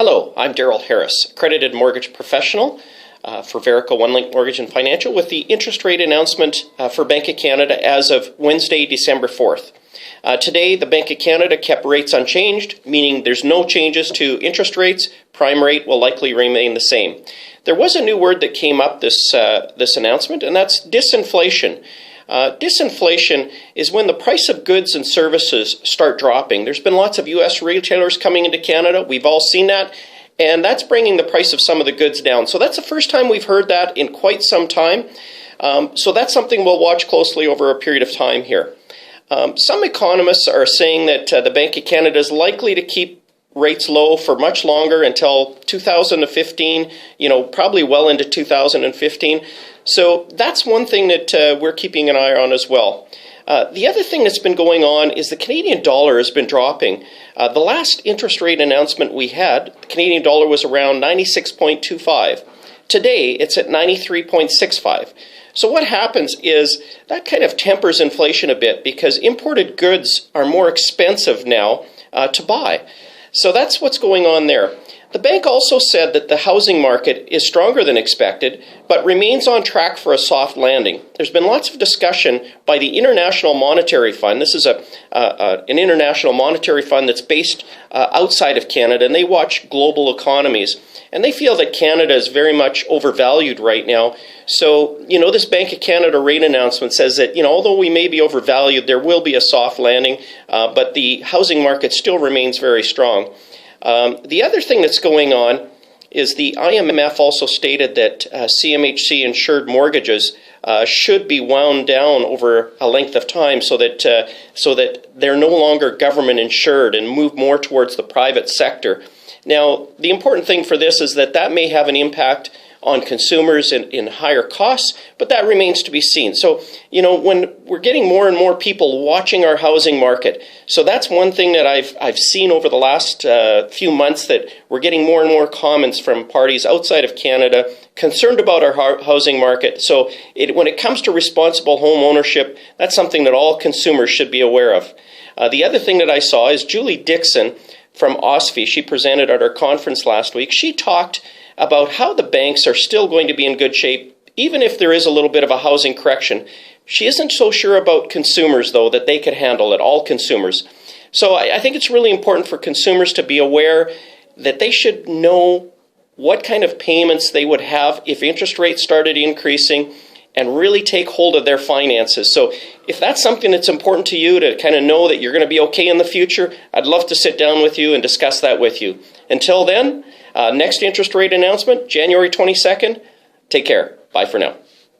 Hello, I'm Daryl Harris, accredited mortgage professional for Verico OneLink Mortgage and Financial with the interest rate announcement for Bank of Canada as of Wednesday, December 4th. Today, the Bank of Canada kept rates unchanged, meaning there's no changes to interest rates. Prime rate will likely remain the same. There was a new word that came up this announcement, and that's disinflation. Disinflation is when the price of goods and services start dropping. There's been lots of U.S. retailers coming into Canada. We've all seen that, and that's bringing the price of some of the goods down. So that's the first time we've heard that in quite some time. So that's something we'll watch closely over a period of time here. Some economists are saying that the Bank of Canada is likely to keep rates low for much longer until 2015, probably well into 2015. So that's one thing that we're keeping an eye on as well. The other thing that's been going on is the Canadian dollar has been dropping. The last interest rate announcement we had, the Canadian dollar was around 96.25. Today, it's at 93.65. So what happens is that kind of tempers inflation a bit because imported goods are more expensive now to buy. So that's what's going on there. The bank also said that the housing market is stronger than expected, but remains on track for a soft landing. There's been lots of discussion by the International Monetary Fund. This is an international monetary fund that's based outside of Canada, and they watch global economies. And they feel that Canada is very much overvalued right now. So, this Bank of Canada rate announcement says that, although we may be overvalued, there will be a soft landing, but the housing market still remains very strong. The other thing that's going on is the IMF also stated that CMHC insured mortgages should be wound down over a length of time so that they're no longer government insured and move more towards the private sector. Now, the important thing for this is that may have an impact on consumers in higher costs, but that remains to be seen. So, when we're getting more and more people watching our housing market, so that's one thing that I've seen over the last few months, that we're getting more and more comments from parties outside of Canada concerned about our housing market. So when it comes to responsible home ownership, that's something that all consumers should be aware of. The other thing that I saw is Julie Dixon from OSFI. She presented at our conference last week. She talked about how the banks are still going to be in good shape, even if there is a little bit of a housing correction. She isn't so sure about consumers, though, that they could handle it, all consumers. So I think it's really important for consumers to be aware that they should know what kind of payments they would have if interest rates started increasing, and really take hold of their finances. So if that's something that's important to you to kind of know that you're going to be okay in the future, I'd love to sit down with you and discuss that with you. Until then, next interest rate announcement, January 22nd. Take care. Bye for now.